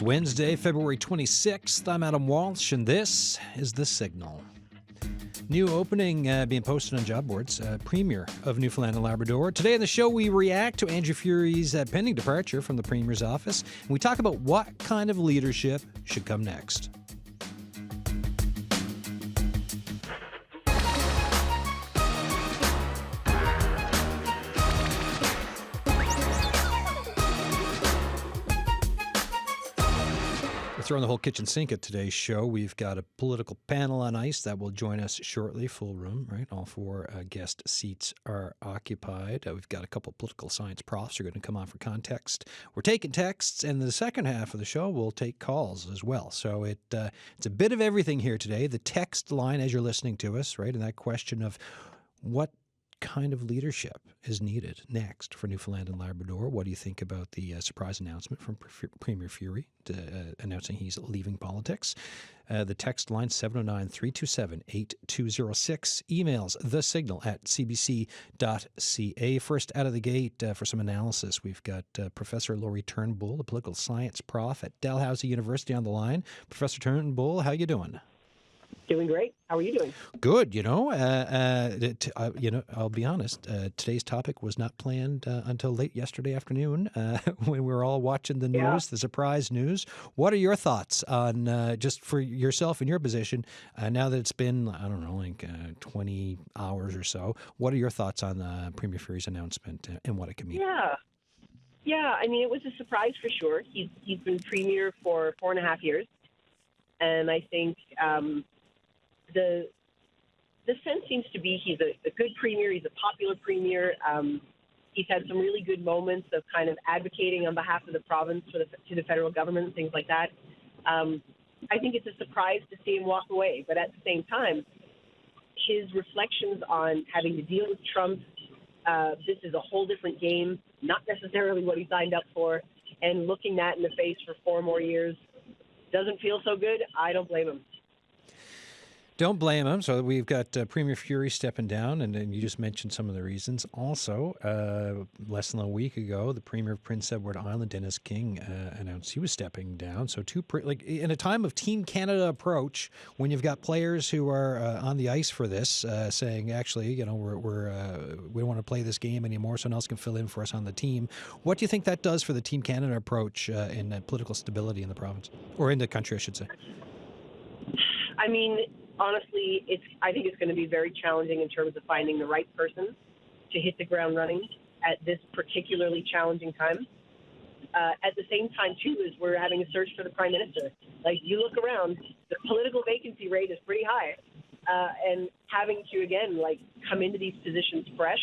Wednesday, February 26th. I'm Adam Walsh, and this is The Signal. New opening being posted on job boards, Premier of Newfoundland and Labrador. Today on the show, we react to Andrew Furey's pending departure from the Premier's office, and we talk about what kind of leadership should come next. Throwing the whole kitchen sink at today's show. We've got a political panel on ice that will join us shortly. Full room, right? All four guest seats are occupied. We've got a couple of political science profs who are going to come on for context. We're taking texts, and the second half of the show we'll take calls as well. So it's a bit of everything here today. The text line as you're listening to us, right? And that question of what kind of leadership is needed next for Newfoundland and Labrador. What do you think about the surprise announcement from Premier Furey announcing he's leaving politics? The text line 709-327-8206. Emails thesignal@cbc.ca. First out of the gate for some analysis, we've got Professor Laurie Turnbull, a political science prof at Dalhousie University on the line. Professor Turnbull, how you doing? Doing great. How are you doing? Good. I'll be honest. Today's topic was not planned until late yesterday afternoon when we were all watching the news, the surprise news. What are your thoughts on, just for yourself in your position, now that it's been, 20 hours or so, what are your thoughts on Premier Furey's announcement and what it can mean? Yeah. I mean, it was a surprise for sure. He's been Premier for 4.5 years. And I think the sense seems to be he's a good premier. He's a popular premier. He's had some really good moments of kind of advocating on behalf of the province to the federal government and things like that. I think it's a surprise to see him walk away. But at the same time, his reflections on having to deal with Trump, this is a whole different game, not necessarily what he signed up for, and looking that in the face for 4 more years doesn't feel so good. I don't blame him. Don't blame him. So we've got Premier Furey stepping down, and then you just mentioned some of the reasons. Also, less than a week ago, the Premier of Prince Edward Island, Dennis King, announced he was stepping down. So in a time of Team Canada approach, when you've got players who are on the ice for this, saying, actually, we don't want to play this game anymore, someone else can fill in for us on the team. What do you think that does for the Team Canada approach in political stability in the province, or in the country, I should say? I mean, honestly, I think it's going to be very challenging in terms of finding the right person to hit the ground running at this particularly challenging time. At the same time, too, is we're having a search for the Prime Minister. Like, you look around, the political vacancy rate is pretty high. And having to, again, come into these positions fresh,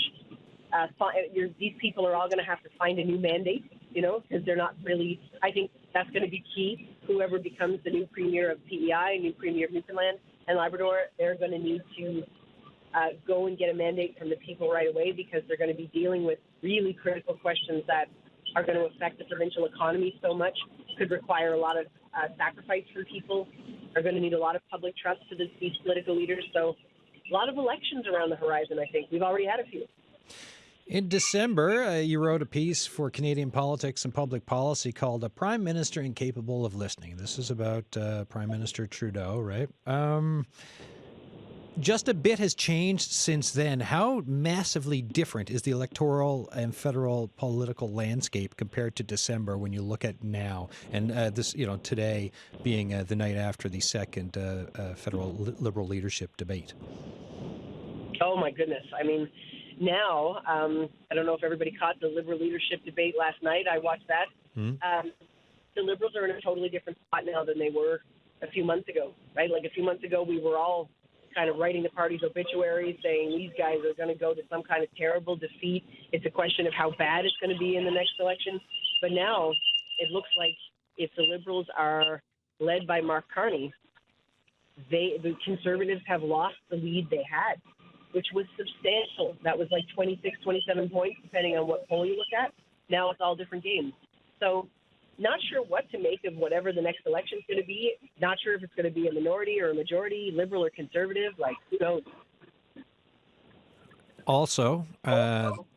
these people are all going to have to find a new mandate, because they're not really – I think that's going to be key. Whoever becomes the new Premier of PEI, new Premier of Newfoundland and Labrador, they're going to need to go and get a mandate from the people right away, because they're going to be dealing with really critical questions that are going to affect the provincial economy so much, could require a lot of sacrifice from people, are going to need a lot of public trust to these political leaders. So a lot of elections around the horizon, I think. We've already had a few. In December, you wrote a piece for Canadian Politics and Public Policy called "A Prime Minister Incapable of Listening." This is about Prime Minister Trudeau, right? Just a bit has changed since then. How massively different is the electoral and federal political landscape compared to December when you look at now? And this, today being the night after the second federal Liberal leadership debate. Oh, my goodness. I mean, now, I don't know if everybody caught the Liberal leadership debate last night. I watched that. Mm-hmm. The Liberals are in a totally different spot now than they were a few months ago, right? Like, a few months ago, we were all kind of writing the party's obituaries, saying these guys are going to go to some kind of terrible defeat. It's a question of how bad it's going to be in the next election. But now it looks like if the Liberals are led by Mark Carney, the Conservatives have lost the lead they had, which was substantial. That was like 26, 27 points, depending on what poll you look at. Now it's all different games. So not sure what to make of whatever the next election is going to be. Not sure if it's going to be a minority or a majority, Liberal or Conservative. Who knows? Also,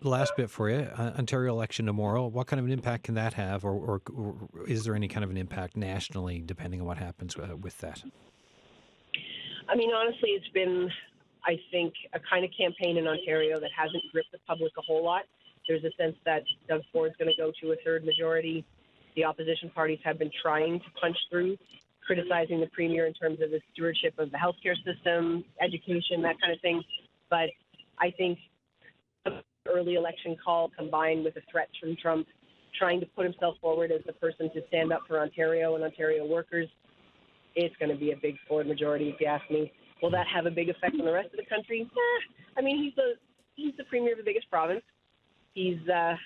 last bit for you, Ontario election tomorrow. What kind of an impact can that have, or is there any kind of an impact nationally, depending on what happens with that? I mean, honestly, it's been, I think, a kind of campaign in Ontario that hasn't gripped the public a whole lot. There's a sense that Doug Ford's going to go to a third majority. The opposition parties have been trying to punch through, criticizing the Premier in terms of the stewardship of the healthcare system, education, that kind of thing. But I think the early election call combined with the threats from Trump trying to put himself forward as the person to stand up for Ontario and Ontario workers, it's going to be a big Ford majority, if you ask me. Will that have a big effect on the rest of the country? I mean, he's the Premier of the biggest province. He's, I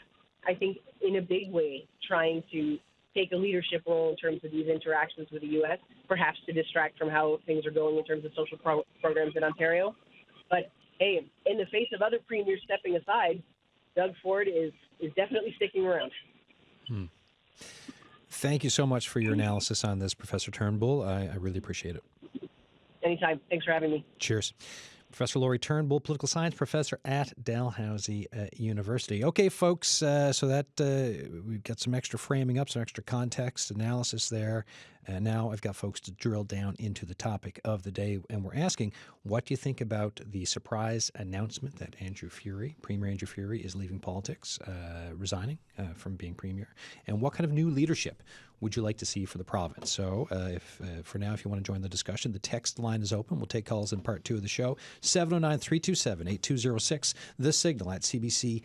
think, in a big way, trying to take a leadership role in terms of these interactions with the U.S., perhaps to distract from how things are going in terms of social programs in Ontario. But, hey, in the face of other premiers stepping aside, Doug Ford is definitely sticking around. Thank you so much for your analysis on this, Professor Turnbull. I really appreciate it. Anytime. Thanks for having me. Cheers. Professor Laurie Turnbull, political science professor at Dalhousie University. Okay, folks, so that we've got some extra framing up, some extra context, analysis there. And now I've got folks to drill down into the topic of the day. And we're asking, what do you think about the surprise announcement that Premier Andrew Furey, is leaving politics, resigning from being Premier? And what kind of new leadership would you like to see for the province? So for now, if you want to join the discussion, the text line is open. We'll take calls in part 2 of the show. 709-327-8206, the signal at cbc.ca.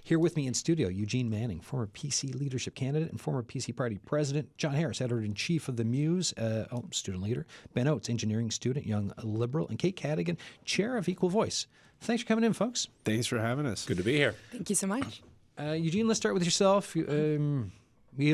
Here with me in studio, Eugene Manning, former PC leadership candidate and former PC party president. John Harris, editor-in-chief of The Muse, student leader. Ben Oates, engineering student, young liberal. And Kate Cadigan, chair of Equal Voice. Thanks for coming in, folks. Thanks for having us. Good to be here. Thank you so much. Eugene, let's start with yourself. Were you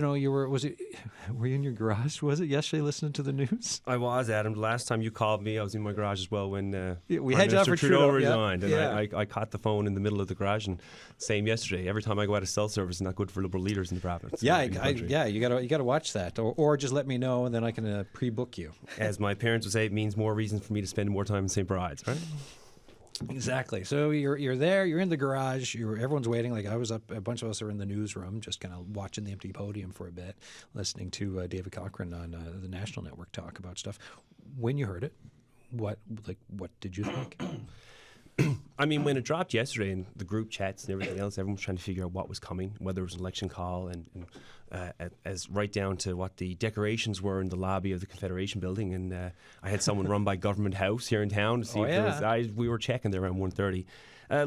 in your garage, was it, yesterday listening to the news? I was, Adam. The last time you called me, I was in my garage as well when we Prime had you on Minister for Trudeau Trudeau resigned. Yeah. And I caught the phone in the middle of the garage, and same yesterday. Every time I go out of cell service, it's not good for Liberal leaders in the province. Yeah, you gotta watch that, or just let me know, and then I can pre-book you. As my parents would say, it means more reasons for me to spend more time in St. Bride's, right? Exactly. So you're there, you're in the garage, everyone's waiting. Like I was up, a bunch of us are in the newsroom, just kind of watching the empty podium for a bit, listening to David Cochran on the national network talk about stuff. When you heard it, what did you think? I mean, when it dropped yesterday in the group chats and everything else, everyone was trying to figure out what was coming, whether it was an election call, and as right down to what the decorations were in the lobby of the Confederation building. And I had someone run by Government House here in town to see if there was. We were checking there around 1:30.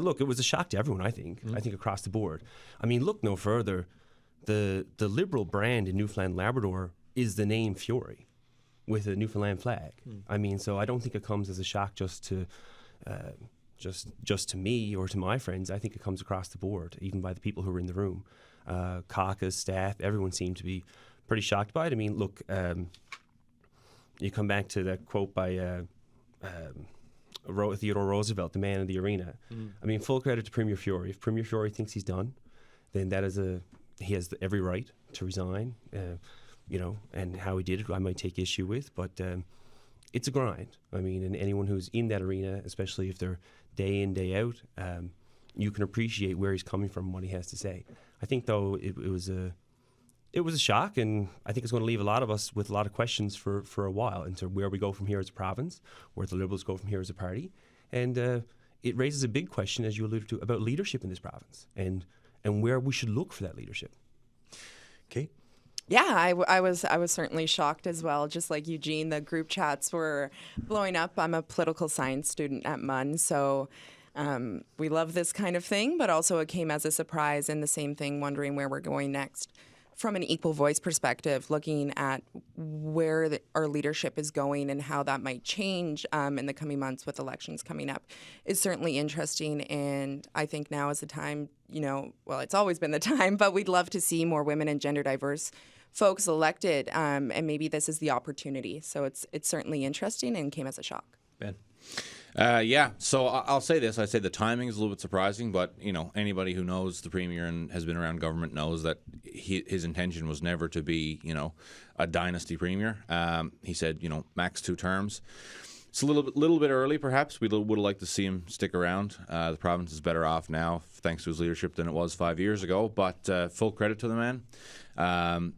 Look, it was a shock to everyone, I think. I think across the board. I mean, look no further. The Liberal brand in Newfoundland, Labrador is the name Furey with a Newfoundland flag. I mean, so I don't think it comes as a shock just to me or to my friends. I think it comes across the board, even by the people who were in the room. Caucus, staff, everyone seemed to be pretty shocked by it. I mean, look, you come back to that quote by Theodore Roosevelt, the man in the arena. I mean, full credit to Premier Furey. If Premier Furey thinks he's done, then he has every right to resign. And how he did it, I might take issue with, but it's a grind. I mean, and anyone who's in that arena, especially if they're day in, day out, you can appreciate where he's coming from and what he has to say. I think, though, it was a shock, and I think it's going to leave a lot of us with a lot of questions for a while into where we go from here as a province, where the Liberals go from here as a party. And it raises a big question, as you alluded to, about leadership in this province and where we should look for that leadership. Okay. Yeah, I was certainly shocked as well. Just like Eugene, the group chats were blowing up. I'm a political science student at MUN, so we love this kind of thing, but also it came as a surprise, and the same thing, wondering where we're going next. From an Equal Voice perspective, looking at where our leadership is going and how that might change in the coming months with elections coming up is certainly interesting. And I think now is the time, it's always been the time, but we'd love to see more women and gender diverse folks elected, and maybe this is the opportunity. So it's certainly interesting and came as a shock. Ben? So I'll say this. I say the timing is a little bit surprising, but anybody who knows the Premier and has been around government knows that his intention was never to be a dynasty Premier. He said max 2 terms. it's a little bit early, perhaps. We would have liked to see him stick around. The province is better off now, thanks to his leadership, than it was 5 years ago. But full credit to the man.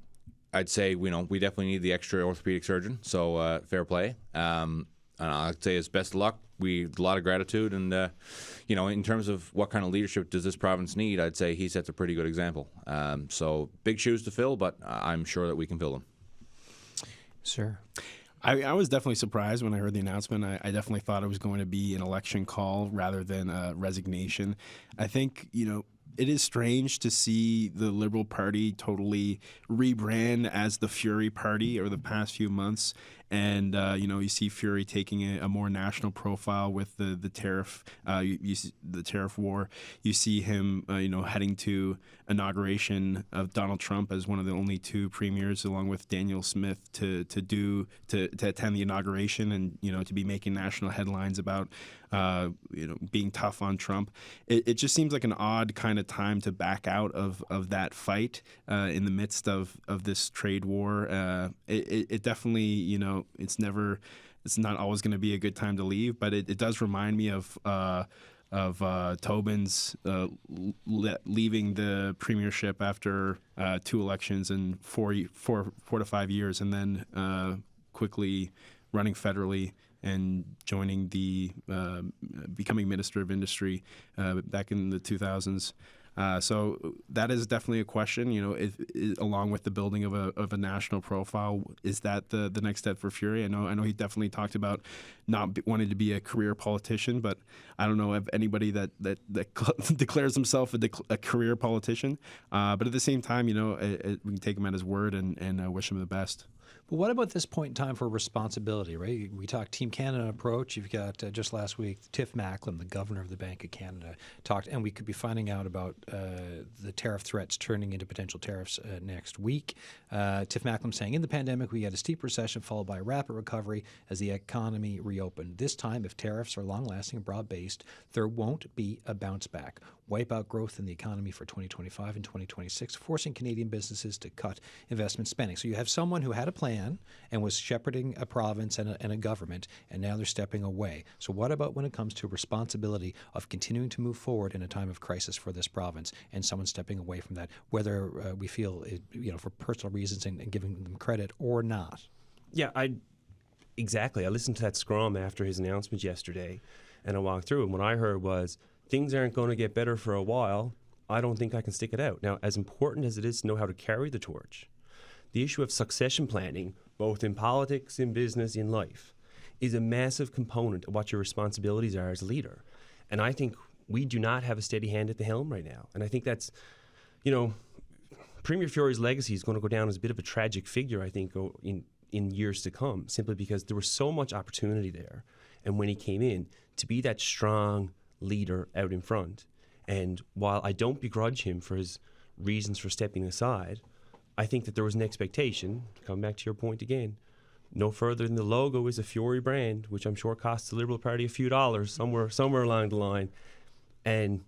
I'd say we definitely need the extra orthopedic surgeon. So fair play. And I'd say his best of luck. A lot of gratitude, and in terms of what kind of leadership does this province need, I'd say he sets a pretty good example. So big shoes to fill, but I'm sure that we can fill them. Sir. I was definitely surprised when I heard the announcement. I definitely thought it was going to be an election call rather than a resignation. I think, it is strange to see the Liberal Party totally rebrand as the Furey Party over the past few months. And, you see Furey taking a more national profile with the tariff, the tariff war. You see him, heading to inauguration of Donald Trump as one of the only two premiers, along with Daniel Smith, to attend the inauguration and, to be making national headlines about, being tough on Trump. It just seems like an odd kind of time to back out of that fight in the midst of this trade war. It definitely, it's not always going to be a good time to leave, but it does remind me of Tobin's leaving the premiership after 2 elections in 4 to 5 years, and then quickly running federally and joining becoming Minister of Industry back in the 2000s. So that is definitely a question, along with the building of a national profile. Is that the next step for Furey? I know he definitely talked about not wanting to be a career politician, but I don't know of anybody that declares himself a career politician. But at the same time, we can take him at his word and wish him the best. But what about this point in time for responsibility, right? We talked Team Canada approach. You've got just last week, Tiff Macklem, the governor of the Bank of Canada, talked, and we could be finding out about the tariff threats turning into potential tariffs next week. Tiff Macklem saying, in the pandemic, we had a steep recession followed by a rapid recovery as the economy reopened. This time, if tariffs are long-lasting and broad-based, there won't be a bounce back. Wipe out growth in the economy for 2025 and 2026, forcing Canadian businesses to cut investment spending. So you have someone who had a plan and was shepherding a province and a government, and now they're stepping away. So what about when it comes to responsibility of continuing to move forward in a time of crisis for this province and someone stepping away from that, whether we feel it, for personal reasons and giving them credit or not? Yeah, exactly. I listened to that scrum after his announcement yesterday, and I walked through, and what I heard was, things aren't going to get better for a while. I don't think I can stick it out. Now, as important as it is to know how to carry the torch, the issue of succession planning, both in politics, in business, in life, is a massive component of what your responsibilities are as a leader. And I think we do not have a steady hand at the helm right now. And I think that's, Premier Furey's legacy is going to go down as a bit of a tragic figure, I think, in years to come, simply because there was so much opportunity there. And when he came in, to be that strong leader out in front. And while I don't begrudge him for his reasons for stepping aside, I think that there was an expectation, coming back to your point again, no further than the logo is a Furey brand, which I'm sure costs the Liberal Party a few dollars somewhere along the line. And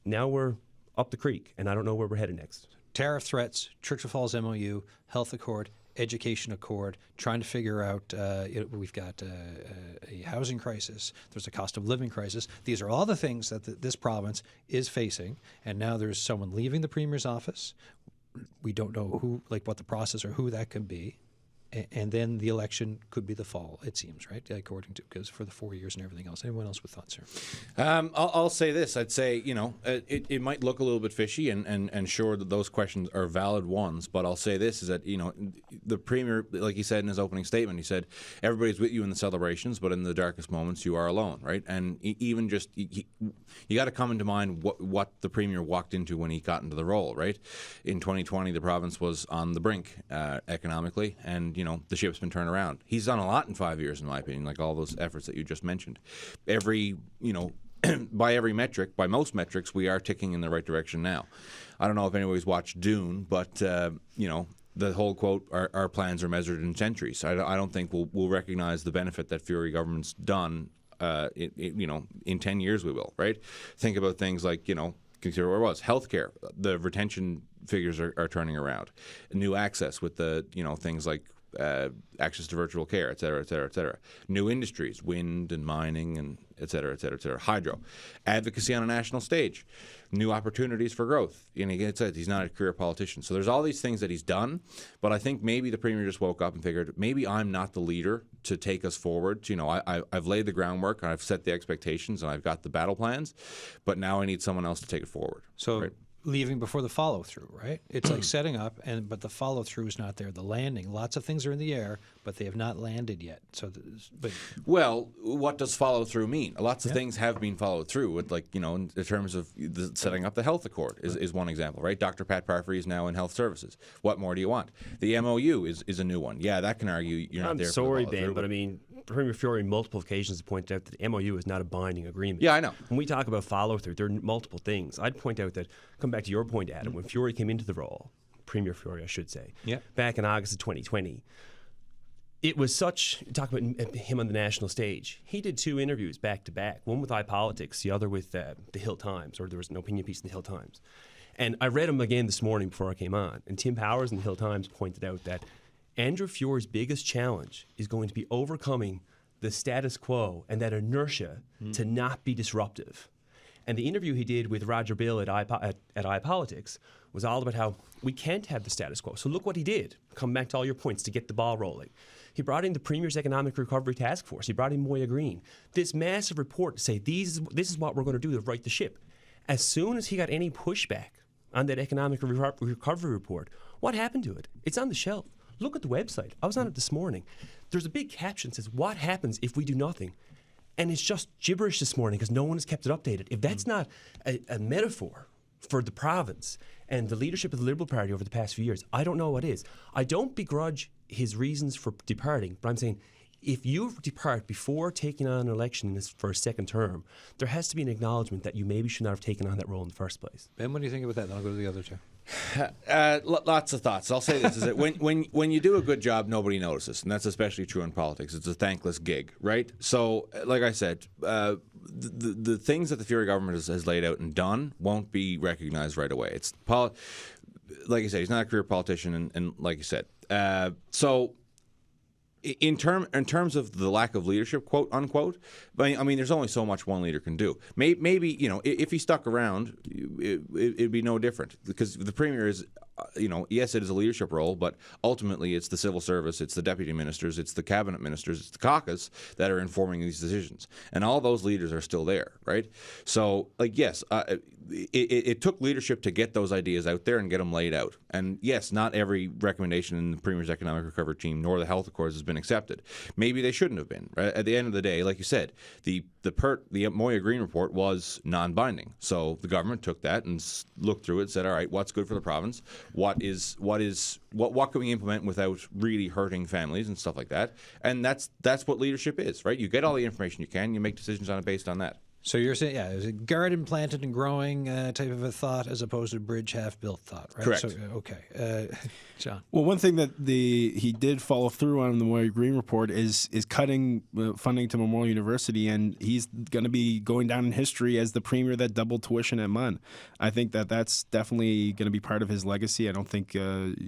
now we're up the creek, and I don't know where we're headed next. Tariff threats, Churchill Falls MOU, Health Accord, Education Accord, trying to figure out, we've got a housing crisis, there's a cost of living crisis. These are all the things that this province is facing, and now there's someone leaving the Premier's office. We don't know what the process or who that could be. And then the election could be the fall, it seems, right? According to, because for the 4 years and everything else. Anyone else with thoughts here? I'll say this. I'd say, it might look a little bit fishy, and sure that those questions are valid ones, but I'll say this, is that, the Premier, like he said in his opening statement, he said, everybody's with you in the celebrations, but in the darkest moments, you are alone, right? And even just, you got to come into mind what the Premier walked into when he got into the role, right? In 2020, the province was on the brink economically, and the ship's been turned around. He's done a lot in 5 years, in my opinion, like all those efforts that you just mentioned. By every metric, by most metrics, we are ticking in the right direction now. I don't know if anybody's watched Dune, but, the whole quote, our plans are measured in centuries. I don't think we'll recognize the benefit that Furey government's done, in 10 years we will, right? Think about things like, consider where it was. Healthcare, the retention figures are turning around. New access with the, things like access to virtual care, et cetera, et cetera, et cetera. New industries, wind and mining, and et cetera, et cetera, et cetera. Hydro. Advocacy on a national stage. New opportunities for growth. And again, he's not a career politician. So there's all these things that he's done, but I think maybe the Premier just woke up and figured, maybe I'm not the leader to take us forward. I've laid the groundwork, and I've set the expectations, and I've got the battle plans, but now I need someone else to take it forward. So right? leaving before the follow through, right? It's like setting up, but the follow through is not there. The landing, lots of things are in the air, but they have not landed yet. So, well, what does follow through mean? Lots of things have been followed through. With in terms of setting up the health accord is one example, right? Dr. Pat Parfrey is now in health services. What more do you want? The MOU is a new one. Yeah, that can argue you're not there. I'm sorry, for the Ben, but I mean, Premier Furey on multiple occasions has pointed out that the MOU is not a binding agreement. Yeah, I know. When we talk about follow-through, there are multiple things. I'd point out that, come back to your point, Adam, when Furey came into the role, Premier Furey, I should say, back in August of 2020, it was talk about him on the national stage. He did 2 interviews back-to-back, one with iPolitics, the other with the Hill Times, or there was an opinion piece in the Hill Times. And I read them again this morning before I came on, and Tim Powers in the Hill Times pointed out that Andrew Furey's biggest challenge is going to be overcoming the status quo and that inertia to not be disruptive. And the interview he did with Roger Bill at iPolitics was all about how we can't have the status quo. So look what he did. Come back to all your points to get the ball rolling. He brought in the Premier's Economic Recovery Task Force. He brought in Moya Green. This massive report to say, this is what we're going to do to right the ship. As soon as he got any pushback on that Economic Recovery Report, what happened to it? It's on the shelf. Look at the website. I was on it this morning. There's a big caption that says, what happens if we do nothing? And it's just gibberish this morning because no one has kept it updated. If that's not a metaphor for the province and the leadership of the Liberal Party over the past few years, I don't know what is. I don't begrudge his reasons for departing, but I'm saying if you depart before taking on an election for a second term, there has to be an acknowledgement that you maybe should not have taken on that role in the first place. Ben, what do you think about that? Then I'll go to the other 2. Lots of thoughts. I'll say this, is that when you do a good job, nobody notices, and that's especially true in politics. It's a thankless gig, right? So, like I said, the things that the Furey government has laid out and done won't be recognized right away. It's like I said, he's not a career politician, and like you said, so. In terms of the lack of leadership, quote unquote, I mean, there's only so much one leader can do. Maybe if he stuck around, it'd be no different because the Premier is, yes, it is a leadership role, but ultimately it's the civil service, it's the deputy ministers, it's the cabinet ministers, it's the caucus that are informing these decisions, and all those leaders are still there, right? So, yes, it took leadership to get those ideas out there and get them laid out. And yes, not every recommendation in the Premier's Economic Recovery Team nor the Health Accords has been accepted. Maybe they shouldn't have been. Right? At the end of the day, like you said, the Moya Green report was non-binding. So the government took that and looked through it and said, all right, what's good for the province? What can we implement without really hurting families and stuff like that? And that's what leadership is, right? You get all the information you can, you make decisions on it based on that. So you're saying, it was a garden planted and growing type of a thought as opposed to a bridge half built thought, right? Correct. So, okay. John. Well, one thing that he did follow through on in the Moya Green report is cutting funding to Memorial University, and he's going to be going down in history as the Premier that doubled tuition at MUN. I think that's definitely going to be part of his legacy. I don't think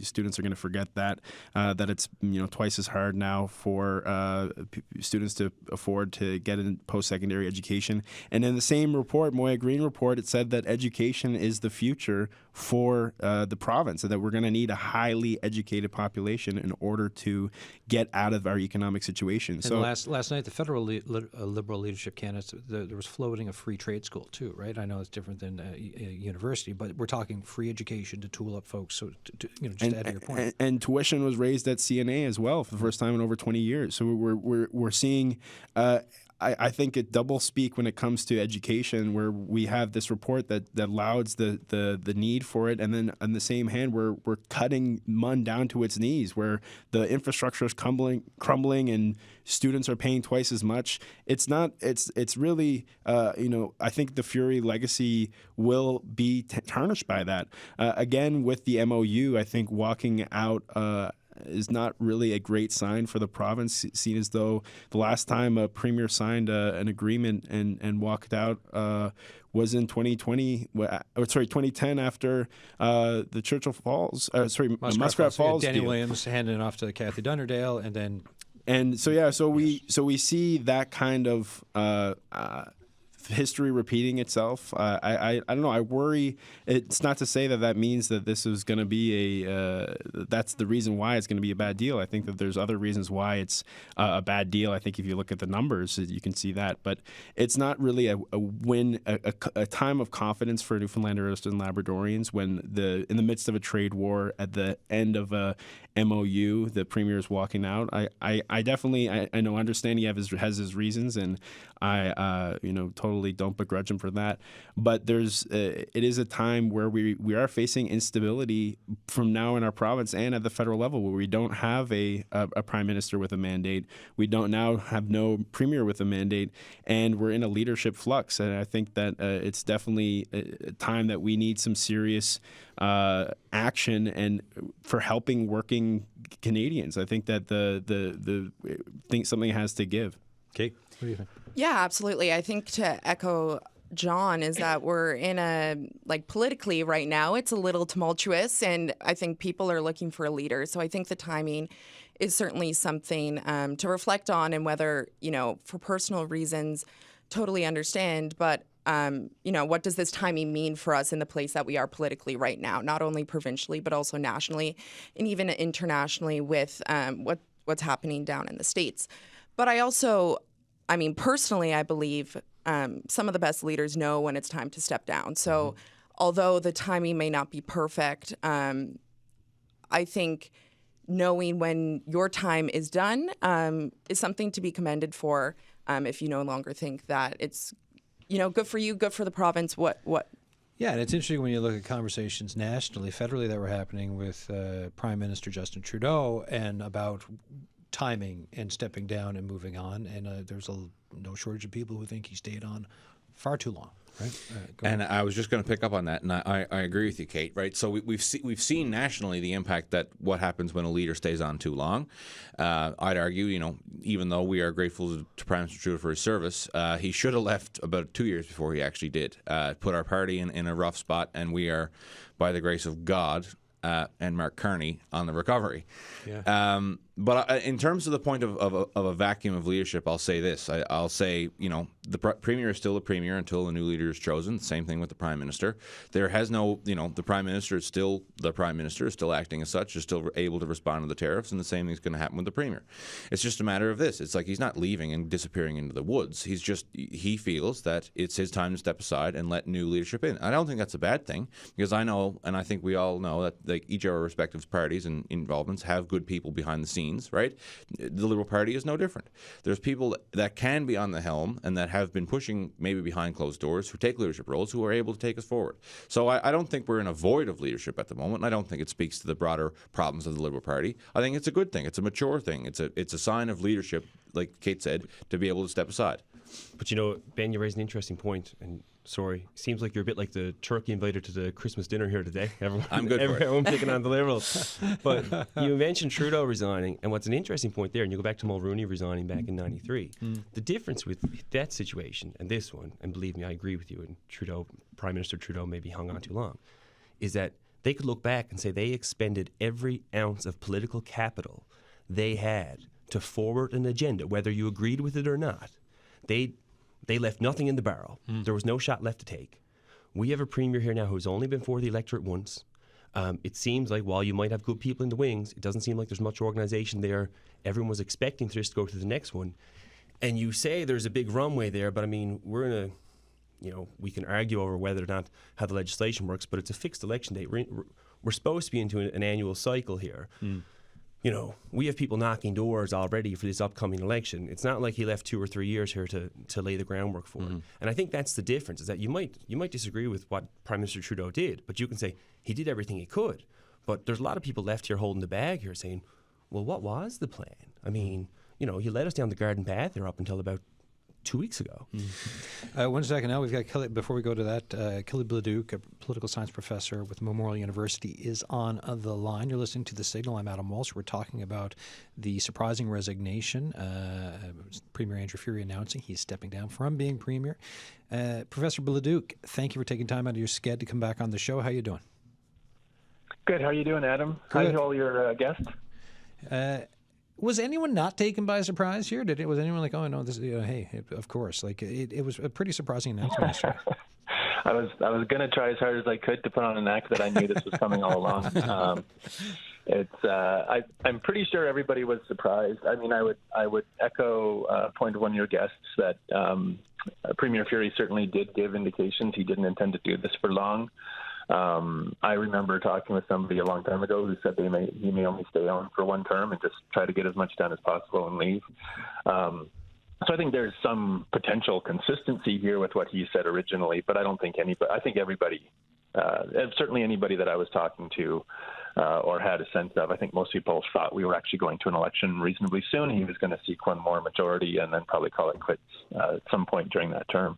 students are going to forget that it's twice as hard now for students to afford to get a post-secondary education. And in the same report, Moya Green report, it said that education is the future for the province, and that we're going to need a highly educated population in order to get out of our economic situation. And so last night, the federal Liberal leadership candidates, there was floating a free trade school too, right? I know it's different than a university, but we're talking free education to tool up folks. So, just add to your point. And tuition was raised at CNA as well for the first time in over 20 years. So we're seeing. I think it double speak when it comes to education, where we have this report that lauds the need for it, and then on the same hand, we're cutting MUN down to its knees, where the infrastructure is crumbling, and students are paying twice as much. It's really I think the Furey legacy will be tarnished by that. Again, with the MOU, I think walking out is not really a great sign for the province, seen as though the last time a premier signed an agreement and walked out was in 2010 after the Churchill Falls, Muskrat Falls Danny deal. Williams handing it off to Kathy Dunderdale, and then we see that kind of history repeating itself. I don't know. I worry. It's not to say that means that this is going to be that's the reason why it's going to be a bad deal. I think that there's other reasons why it's a bad deal. I think if you look at the numbers, you can see that. But it's not really a time of confidence for Newfoundlanders and Labradorians when in the midst of a trade war, at the end of a MOU, the premier is walking out. I definitely understand he has his reasons, and I totally don't begrudge him for that. But it is a time where we are facing instability from now in our province and at the federal level, where we don't have a prime minister with a mandate. We don't now have no premier with a mandate, and we're in a leadership flux. And I think that it's definitely a time that we need some serious action and for helping working Canadians. I think that think something has to give. Kate, what do you think? Yeah, absolutely. I think to echo John is that we're in politically right now, it's a little tumultuous, and I think people are looking for a leader. So I think the timing is certainly something to reflect on, and whether, for personal reasons, totally understand. But, what does this timing mean for us in the place that we are politically right now, not only provincially, but also nationally and even internationally with what's happening down in the States. But personally, I believe some of the best leaders know when it's time to step down. So although the timing may not be perfect, I think knowing when your time is done is something to be commended for, if you no longer think that it's, good for you, good for the province, what. Yeah, and it's interesting when you look at conversations nationally, federally, that were happening with Prime Minister Justin Trudeau and about timing and stepping down and moving on. And there's no shortage of people who think he stayed on far too long. Right. And I was just going to pick up on that, and I agree with you, Kate. Right. So we've seen nationally the impact that what happens when a leader stays on too long. I'd argue, even though we are grateful to Prime Minister Trudeau for his service, he should have left about 2 years before he actually did. Put our party in a rough spot, and we are, by the grace of God and Mark Carney, on the recovery. Yeah. But in terms of the point of a vacuum of leadership, I'll say this. I'll say, the premier is still the premier until a new leader is chosen. Same thing with the prime minister. There has no, the prime minister is still the prime minister, is still acting as such, is still able to respond to the tariffs, and the same thing's going to happen with the premier. It's just a matter of this. It's like he's not leaving and disappearing into the woods. He feels that it's his time to step aside and let new leadership in. I don't think that's a bad thing, because I know, and I think we all know, that each of our respective parties and involvements have good people behind the scenes. Right? The Liberal Party is no different. There's people that can be on the helm and that have been pushing maybe behind closed doors, who take leadership roles, who are able to take us forward. So I don't think we're in a void of leadership at the moment, and I don't think it speaks to the broader problems of the Liberal Party. I think it's a good thing. It's a mature thing. It's a sign of leadership, like Kate said, to be able to step aside. But Ben, you raised an interesting point, and sorry, seems like you're a bit like the turkey invited to the Christmas dinner here today. I'm good for it. Everyone picking on the Liberals. But you mentioned Trudeau resigning, and what's an interesting point there, and you go back to Mulroney resigning back in '93. The difference with that situation and this one, and believe me, I agree with you, and Prime Minister Trudeau maybe hung on too long, is that they could look back and say they expended every ounce of political capital they had to forward an agenda, whether you agreed with it or not. They left nothing in the barrel. There was no shot left to take. We have a premier here now who's only been for the electorate once. It seems like while you might have good people in the wings, it doesn't seem like there's much organization there. Everyone was expecting to just go to the next one. And you say there's a big runway there, but we're in we can argue over whether or not how the legislation works, but it's a fixed election date. We're supposed to be into an annual cycle here. We have people knocking doors already for this upcoming election. It's not like he left 2 or 3 years here to lay the groundwork for it. And I think that's the difference, is that you might disagree with what Prime Minister Trudeau did, but you can say he did everything he could. But there's a lot of people left here holding the bag here saying, well, what was the plan? You led us down the garden path there up until about 2 weeks ago. 1 second now. We've got Kelly, before we go to that, Kelly Bladuke, a political science professor with Memorial University, is on the line. You're listening to The Signal. I'm Adam Walsh. We're talking about the surprising resignation. Premier Andrew Furey announcing he's stepping down from being premier. Professor Bladuke, thank you for taking time out of your sched to come back on the show. How you doing? Good. How are you doing, Adam? Good. How's all your guests? Was anyone not taken by surprise here? Was anyone like, oh no, this? Hey, of course. Like it was a pretty surprising announcement yesterday. I was going to try as hard as I could to put on an act that I knew this was coming all along. I'm pretty sure everybody was surprised. I mean, I would echo a point of one of your guests that Premier Furey certainly did give indications he didn't intend to do this for long. I remember talking with somebody a long time ago who said he may only stay on for one term and just try to get as much done as possible and leave. So I think there's some potential consistency here with what he said originally, but I don't think anybody. I think everybody, certainly anybody that I was talking to or had a sense of, I think most people thought we were actually going to an election reasonably soon. He was going to seek one more majority and then probably call it quits at some point during that term.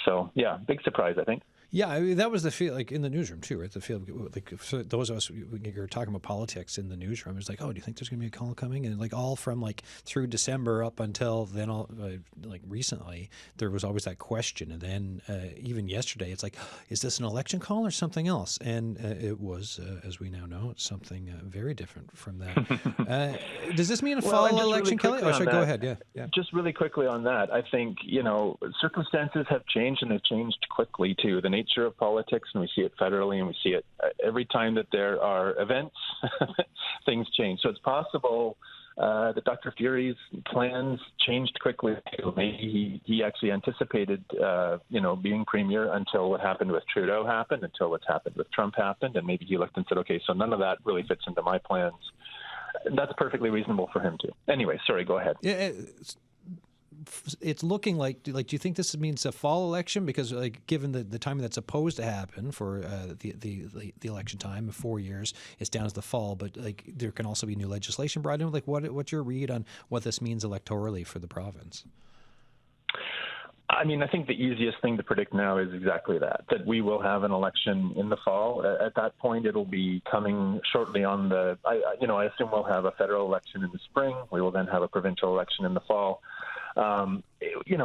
So yeah, big surprise, I think. Yeah, I mean, that was the feel, like in the newsroom too, right? The feel, like for those of us who are talking about politics in the newsroom, it's like, oh, do you think there's going to be a call coming? And like all from like through December up until then, like recently, there was always that question. And then even yesterday, it's like, is this an election call or something else? And it was, as we now know, something very different from that. Does this mean a fall election, Kelly? Oh, sorry, go ahead. Yeah. Just really quickly on that, I think, circumstances have changed and they've changed quickly too. The nature of politics, and we see it federally, and we see it every time that there are events, things change. So it's possible that Dr. Furey's plans changed quickly too. Maybe he actually anticipated, being premier until what happened with Trudeau happened, until what's happened with Trump happened, and maybe he looked and said, okay, so none of that really fits into my plans. That's perfectly reasonable for him too. Anyway, sorry, go ahead. Yeah. It's looking like, do you think this means a fall election? Because like, given the timing that's supposed to happen for the election time of 4 years, it's down as the fall. But like, there can also be new legislation brought in. Like, what's your read on what this means electorally for the province? I mean, I think the easiest thing to predict now is exactly that we will have an election in the fall. At that point, it'll be coming shortly on I assume we'll have a federal election in the spring. We will then have a provincial election in the fall.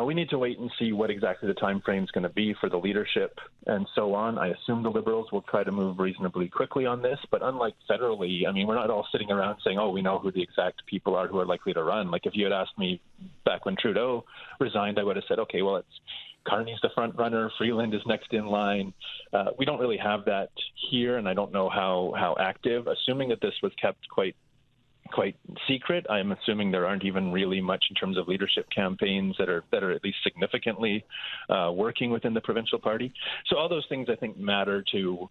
We need to wait and see what exactly the time frame is going to be for the leadership and so on. I assume the Liberals will try to move reasonably quickly on this, but unlike federally, I mean, we're not all sitting around saying, oh, we know who the exact people are who are likely to run. Like if you had asked me back when Trudeau resigned, I would have said, okay, well, Carney's the front runner, Freeland is next in line. We don't really have that here, and I don't know how active. Assuming that this was kept quite secret, I'm assuming there aren't even really much in terms of leadership campaigns that are at least significantly working within the provincial party. So all those things I think matter to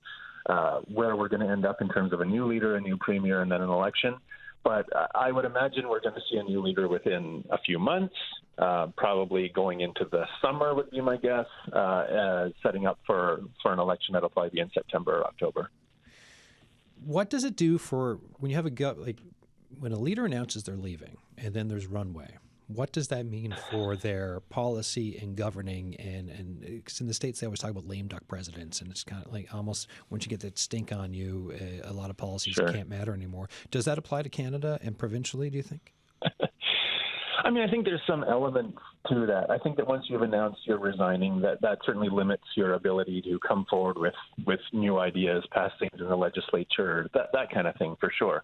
where we're going to end up in terms of a new leader, a new premier, and then an election. But I would imagine we're going to see a new leader within a few months, probably going into the summer would be my guess, setting up for an election that'll probably be in September or October. What does it do for when you have when a leader announces they're leaving and then there's runway? What does that mean for their policy and governing? And cause in the States, they always talk about lame duck presidents, and it's kind of like almost once you get that stink on you, a lot of policies can't matter anymore. Does that apply to Canada and provincially, do you think? I mean, I think there's some element to that. I think that once you've announced you're resigning, that certainly limits your ability to come forward with new ideas, pass things in the legislature, that kind of thing for sure.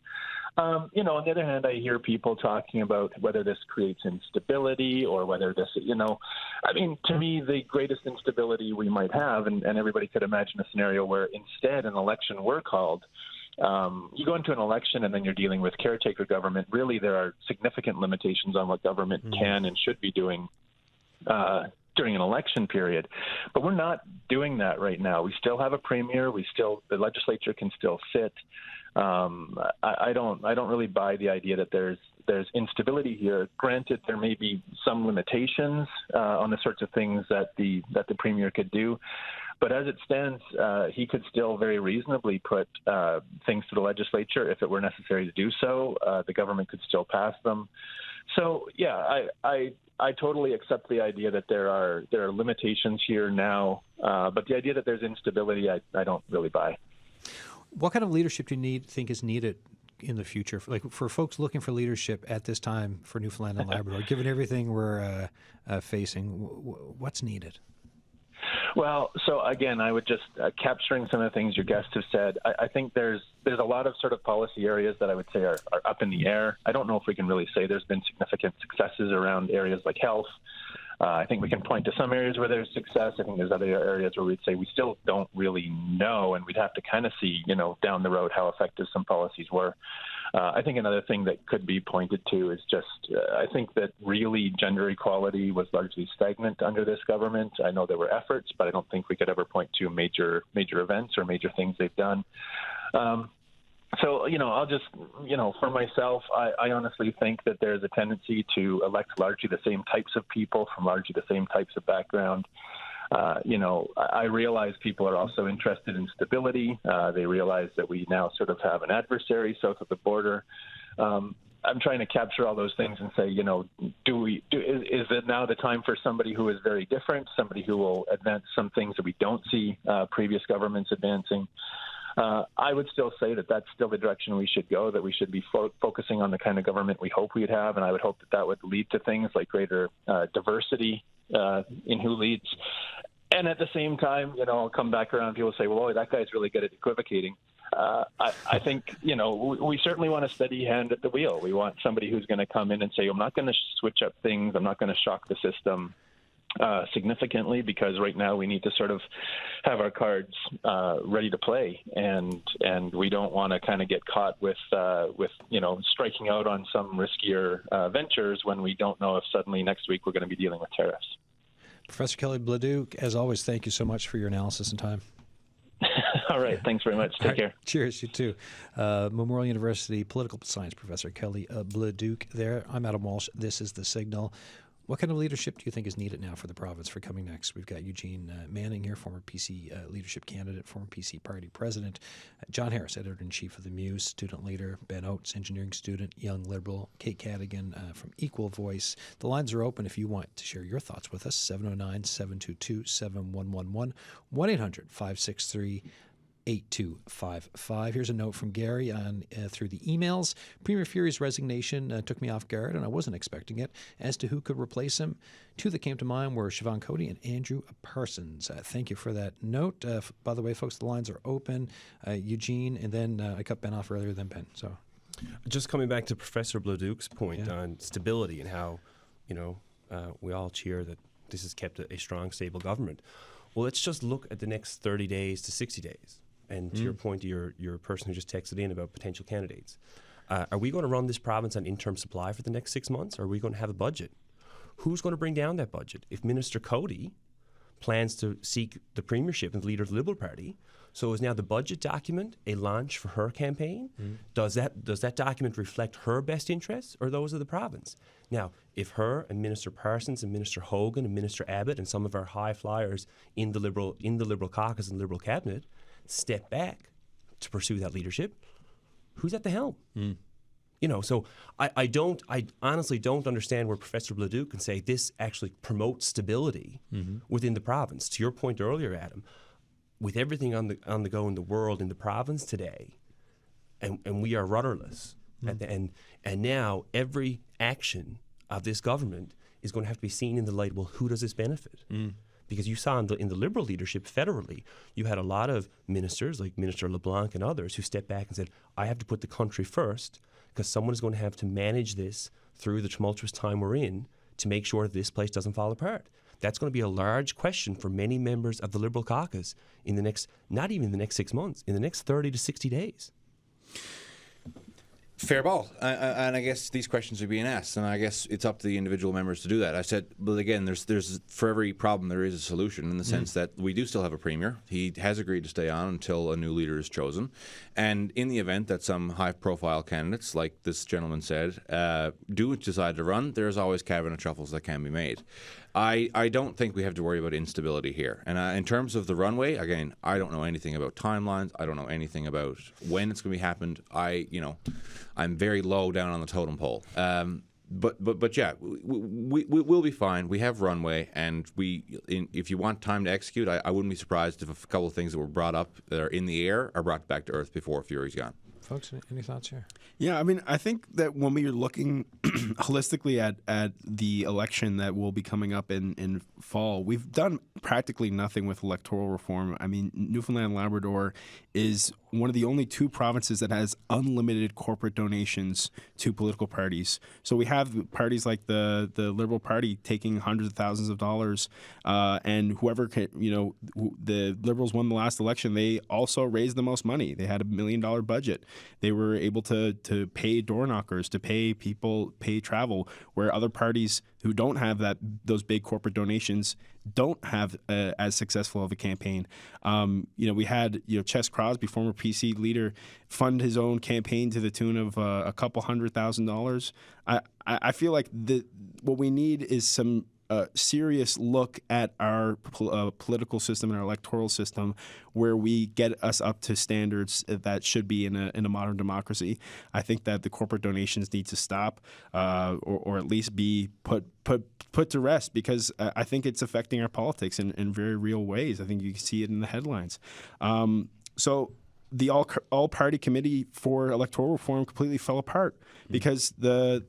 On the other hand, I hear people talking about whether this creates instability or whether this, I mean, to me, the greatest instability we might have, and everybody could imagine a scenario where instead an election were called. You go into an election and then you're dealing with caretaker government. Really, there are significant limitations on what government can and should be doing during an election period. But we're not doing that right now. We still have a premier. The legislature can still sit. I don't really buy the idea that there's instability here. Granted, there may be some limitations on the sorts of things that the premier could do. But as it stands, he could still very reasonably put things to the legislature if it were necessary to do so. The government could still pass them. So yeah, I totally accept the idea that there are limitations here now, but the idea that there's instability, I don't really buy. What kind of leadership do you think is needed in the future, for folks looking for leadership at this time for Newfoundland and Labrador, given everything we're facing? What's needed? Well, so again, I would just capturing some of the things your guests have said. I think there's a lot of sort of policy areas that I would say are up in the air. I don't know if we can really say there's been significant successes around areas like health. I think we can point to some areas where there's success. I think there's other areas where we'd say we still don't really know, and we'd have to kind of see, down the road how effective some policies were. I think another thing that could be pointed to is just, I think that really gender equality was largely stagnant under this government. I know there were efforts, but I don't think we could ever point to major events or major things they've done. So, I'll just, for myself, I honestly think that there's a tendency to elect largely the same types of people from largely the same types of background. I realize people are also interested in stability. They realize that we now sort of have an adversary south of the border. I'm trying to capture all those things and say, is it now the time for somebody who is very different, somebody who will advance some things that we don't see previous governments advancing? I would still say that that's still the direction we should go, that we should be focusing on the kind of government we hope we'd have, and I would hope that would lead to things like greater diversity in who leads. And at the same time, I'll come back around, people say, well, that guy's really good at equivocating. I think, we certainly want a steady hand at the wheel. We want somebody who's going to come in and say, I'm not going to switch up things, I'm not going to shock the system significantly, because right now we need to sort of have our cards ready to play, and we don't want to kind of get caught with striking out on some riskier ventures when we don't know if suddenly next week we're going to be dealing with tariffs. Professor Kelly Bleduc, as always, thank you so much for your analysis and time. All right, thanks very much. Take care. Cheers, you too. Memorial University political science professor Kelly Bleduc there. I'm Adam Walsh. This is The Signal. What kind of leadership do you think is needed now for the province for coming next? We've got Eugene Manning here, former PC leadership candidate, former PC party president. John Harris, editor-in-chief of The Muse, student leader. Ben Oates, engineering student, young liberal. Kate Cadigan from Equal Voice. The lines are open if you want to share your thoughts with us. 709-722-7111. 1-800-563-8255. Here's a note from Gary through the emails. Premier Furey's resignation took me off guard, and I wasn't expecting it. As to who could replace him, two that came to mind were Siobhan Cody and Andrew Parsons. Thank you for that note. By the way, folks, the lines are open. Eugene, and then I cut Ben off earlier than Ben. So, just coming back to Professor Bleduc's point on stability and how, we all cheer that this has kept a strong, stable government. Well, let's just look at the next 30 days to 60 days. And to your point, your person who just texted in about potential candidates. Are we going to run this province on interim supply for the next 6 months? Or are we going to have a budget? Who's going to bring down that budget? If Minister Cody plans to seek the premiership and the leader of the Liberal Party, so is now the budget document a launch for her campaign? Does that document reflect her best interests or those of the province? Now, if her and Minister Parsons and Minister Hogan and Minister Abbott and some of our high flyers in the Liberal caucus and Liberal cabinet step back to pursue that leadership, who's at the helm? So I honestly don't understand where Professor Bleduc can say this actually promotes stability within the province. To your point earlier, Adam, with everything on the go in the world, in the province today, and we are rudderless at the end, and now every action of this government is going to have to be seen in the light, well, who does this benefit? Because you saw in the Liberal leadership federally, you had a lot of ministers like Minister LeBlanc and others who stepped back and said, I have to put the country first because someone is going to have to manage this through the tumultuous time we're in to make sure that this place doesn't fall apart. That's going to be a large question for many members of the Liberal caucus in the next, not even the next 6 months, in the next 30 to 60 days. Fair ball. And I guess these questions are being asked, and I guess it's up to the individual members to do that. I said, but again, there's for every problem there is a solution in the sense that we do still have a premier. He has agreed to stay on until a new leader is chosen. And in the event that some high-profile candidates, like this gentleman said, do decide to run, there's always cabinet shuffles that can be made. I don't think we have to worry about instability here. And in terms of the runway, again, I don't know anything about timelines. I don't know anything about when it's going to be happened. I'm very low down on the totem pole. But yeah, we'll be fine. We have runway, and if you want time to execute, I wouldn't be surprised if a couple of things that were brought up that are in the air are brought back to earth before Furey's gone. Folks, any thoughts here? Yeah, I mean, I think that when we are looking holistically at the election that will be coming up in fall, we've done practically nothing with electoral reform. I mean, Newfoundland and Labrador is one of the only two provinces that has unlimited corporate donations to political parties. So we have parties like the Liberal Party taking hundreds of thousands of dollars, and whoever can, the Liberals won the last election. They also raised the most money. They had $1 million budget. They were able to pay door knockers, to pay people, pay travel, where other parties who don't have those big corporate donations don't have as successful of a campaign. We had Ches Crosby, former PC leader, fund his own campaign to the tune of a couple $100,000. I feel like what we need is some serious look at our political system and our electoral system, where we get us up to standards that should be in a modern democracy. I think that the corporate donations need to stop, or at least be put to rest, because I think it's affecting our politics in very real ways. I think you can see it in the headlines. So the all-party committee for electoral reform completely fell apart because I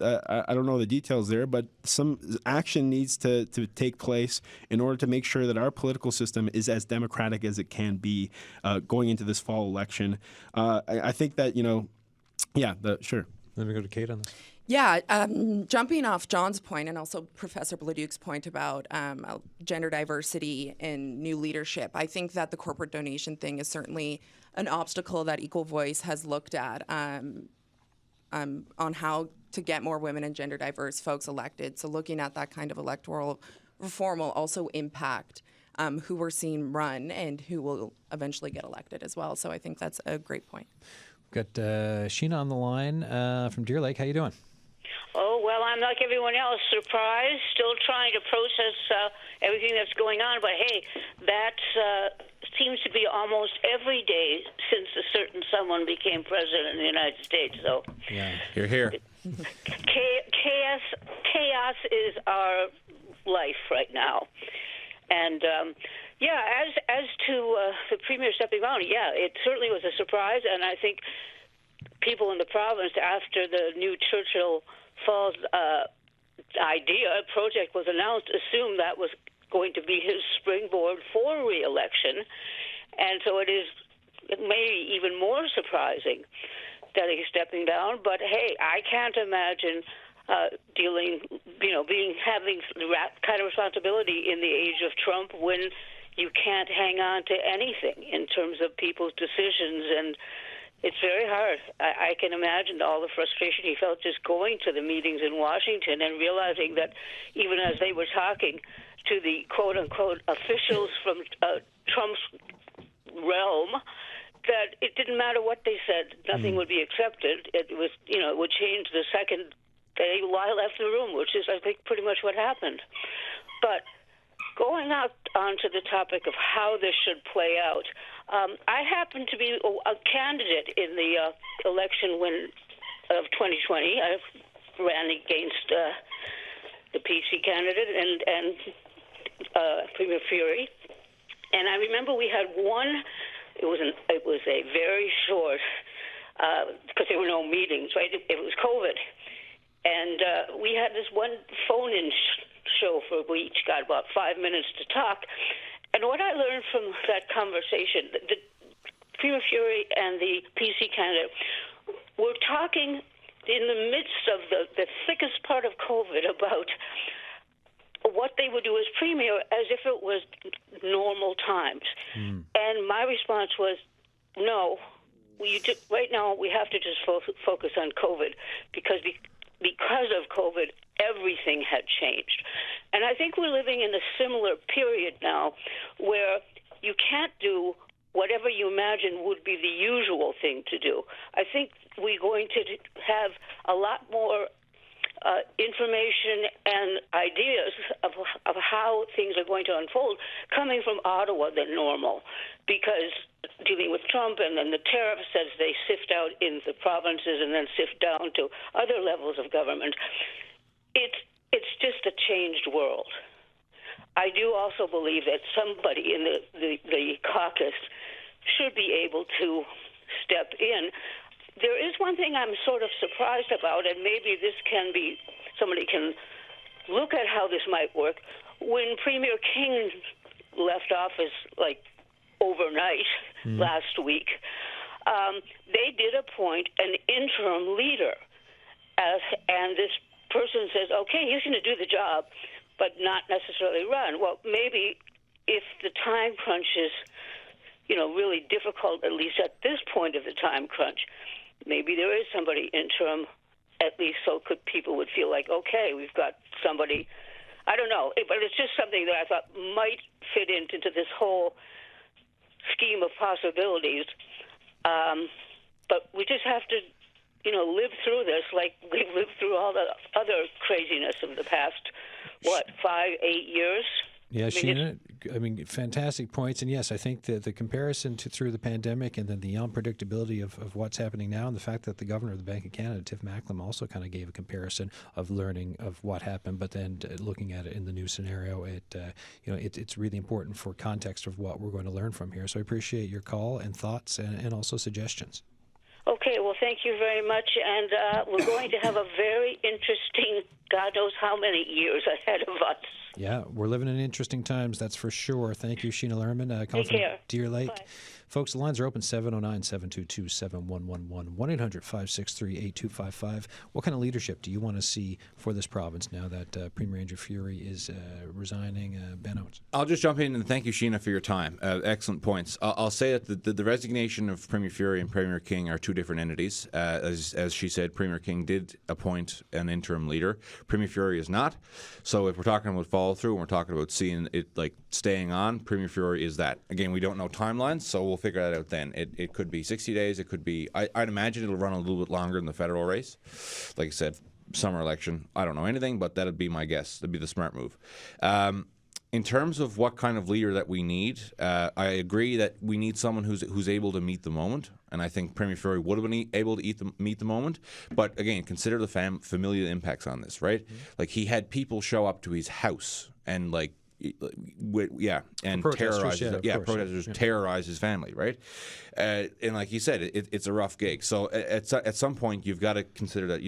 don't know the details there, but some action needs to take place in order to make sure that our political system is as democratic as it can be going into this fall election. I think that, sure. Let me go to Kate on this. Yeah, jumping off John's point and also Professor Bladuc's point about gender diversity in new leadership, I think that the corporate donation thing is certainly an obstacle that Equal Voice has looked at on how to get more women and gender diverse folks elected. So looking at that kind of electoral reform will also impact who we're seeing run and who will eventually get elected as well. So I think that's a great point. We've got Sheena on the line from Deer Lake. How you doing? Oh, well, I'm like everyone else, surprised, still trying to process everything that's going on. But, hey, that seems to be almost every day since a certain someone became president in the United States. So, yeah, you're here. Chaos is our life right now. And, as to the premier stepping down, it certainly was a surprise. And I think people in the province, after the new Churchill Falls project was announced, assumed that was going to be his springboard for re-election. And so it is maybe even more surprising that he's stepping down. But, hey, I can't imagine having that kind of responsibility in the age of Trump when you can't hang on to anything in terms of people's decisions. And it's very hard. I can imagine all the frustration he felt just going to the meetings in Washington and realizing that even as they were talking to the quote-unquote officials from Trump's realm, that it didn't matter what they said. Nothing would be accepted. It was, it would change the second they left the room, which is, I think, pretty much what happened. But going out onto the topic of how this should play out, I happen to be a candidate in the election of 2020. I ran against the PC candidate and Premier Furey, and I remember we had one. It was a very short because there were no meetings. Right, it was COVID, and we had this one phone-in show for we each got about 5 minutes to talk. And what I learned from that conversation, the Premier Furey and the PC candidate were talking in the midst of the thickest part of COVID about what they would do as premier as if it was normal times. And my response was, no, right now we have to just focus on COVID because of COVID, everything had changed. And I think we're living in a similar period now where you can't do whatever you imagine would be the usual thing to do. I think we're going to have a lot more information and ideas of how things are going to unfold coming from Ottawa than normal, because dealing with Trump and then the tariffs as they sift out in the provinces and then sift down to other levels of government, it's just a changed world. I do also believe that somebody in the caucus should be able to step in. There is one thing I'm sort of surprised about, and maybe this can be, somebody can look at how this might work. When Premier King left office, like overnight last week, they did appoint an interim leader. And this person says, okay, he's going to do the job, but not necessarily run. Well, maybe if the time crunch is, really difficult, at least at this point of the time crunch, maybe there is somebody interim, at least so people would feel like, okay, we've got somebody. I don't know, but it's just something that I thought might fit into this whole scheme of possibilities. But we just have to, live through this like we've lived through all the other craziness of the past, 5-8 years? Yeah, Sheena, fantastic points. And yes, I think that the comparison through the pandemic and then the unpredictability of what's happening now, and the fact that the governor of the Bank of Canada, Tiff Macklem, also kind of gave a comparison of learning of what happened, but then looking at it in the new scenario, it's really important for context of what we're going to learn from here. So I appreciate your call and thoughts and also suggestions. Okay, well, thank you very much, and we're going to have a very interesting, God knows how many years ahead of us. Yeah, we're living in interesting times, that's for sure. Thank you, Sheena Lerman, calling from Deer Lake. Bye. Folks, the lines are open, 709-722-7111, 1-800-563-8255. What kind of leadership do you want to see for this province now that Premier Andrew Furey is resigning? Ben Oates. I'll just jump in and thank you, Sheena, for your time. Excellent points. I'll say that the resignation of Premier Furey and Premier King are two different entities. As she said, Premier King did appoint an interim leader. Premier Furey is not. So if we're talking about follow-through and we're talking about seeing it like staying on, Premier Furey is that. Again, we don't know timelines, so we'll figure that out then. It could be 60 days. It could be, I'd imagine it'll run a little bit longer than the federal race. Like I said, summer election, I don't know anything, but that'd be my guess. That'd be the smart move. In terms of what kind of leader that we need, I agree that we need someone who's able to meet the moment, and I think Premier Furey would have been able to meet the moment. But again, consider the familial impacts on this, right? Mm-hmm. Like he had people show up to his house and and terrorize, terrorize his family, right? And like you said, it's a rough gig. So at some point, you've got to consider that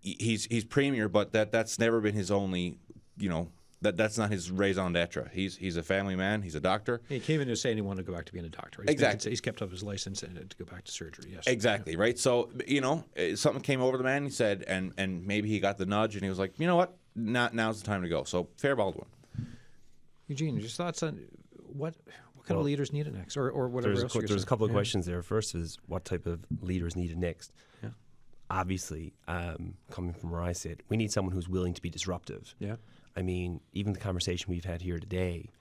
he's premier, but that's never been his only, that's not his raison d'etre. He's a family man. He's a doctor. He came in to say he wanted to go back to being a doctor. He's kept up his license and to go back to surgery. Yes, exactly, right. So something came over the man. He said, and maybe he got the nudge, and he was like, you know what? Now's the time to go. So fair ball to him. Eugene, your thoughts on what kind of leaders need it next, or whatever else? There's a couple of questions there. First is what type of leaders need it next. Yeah. Obviously, coming from where I sit, we need someone who's willing to be disruptive. Yeah. I mean, even the conversation we've had here today,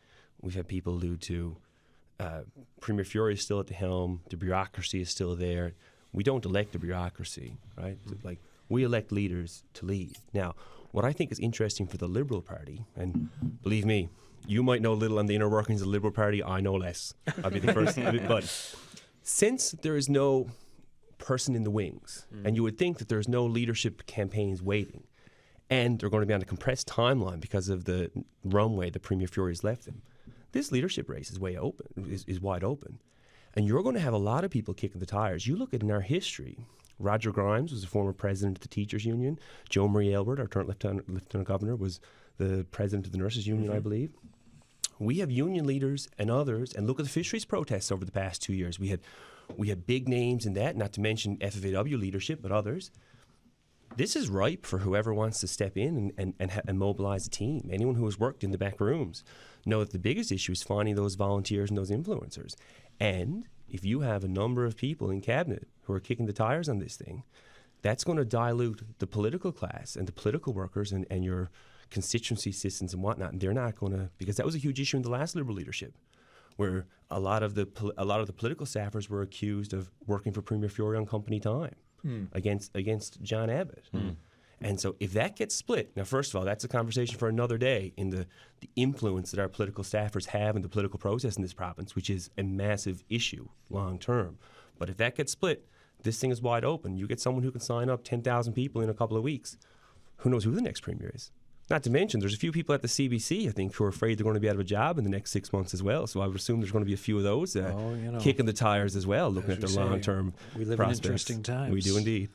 we've had people allude to Premier Furey is still at the helm, the bureaucracy is still there. We don't elect the bureaucracy, right? Mm-hmm. Like we elect leaders to lead. Now, what I think is interesting for the Liberal Party, and believe me, you might know little on the inner workings of the Liberal Party. I know less. I'll be the first. But since there is no person in the wings, and you would think that there's no leadership campaigns waiting, and they're going to be on a compressed timeline because of the runway that Premier Furey has left them, this leadership race is wide open. And you're going to have a lot of people kicking the tires. You look at in our history, Roger Grimes was the former president of the Teachers Union. Jo Marie Aylward, our current Lieutenant Governor, was the president of the Nurses Union, I believe. We have union leaders and others, and look at the fisheries protests over the past 2 years. We had big names in that, not to mention FFAW leadership, but others. This is ripe for whoever wants to step in and mobilize a team. Anyone who has worked in the back rooms know that the biggest issue is finding those volunteers and those influencers. And if you have a number of people in cabinet who are kicking the tires on this thing, that's going to dilute the political class and the political workers and your constituency systems and whatnot. And they're not going to, because that was a huge issue in the last Liberal leadership, where a lot of the political staffers were accused of working for Premier Furey on company time against John Abbott. And so if that gets split, now first of all, that's a conversation for another day in the influence that our political staffers have in the political process in this province, which is a massive issue long term. But if that gets split, this thing is wide open. You get someone who can sign up 10,000 people in a couple of weeks. who knows who the next premier is? Not to mention, there's a few people at the CBC, I think, who are afraid they're going to be out of a job in the next 6 months as well. So I would assume there's going to be a few of those kicking the tires as well, looking at their long-term prospects. We live in interesting times. We do indeed.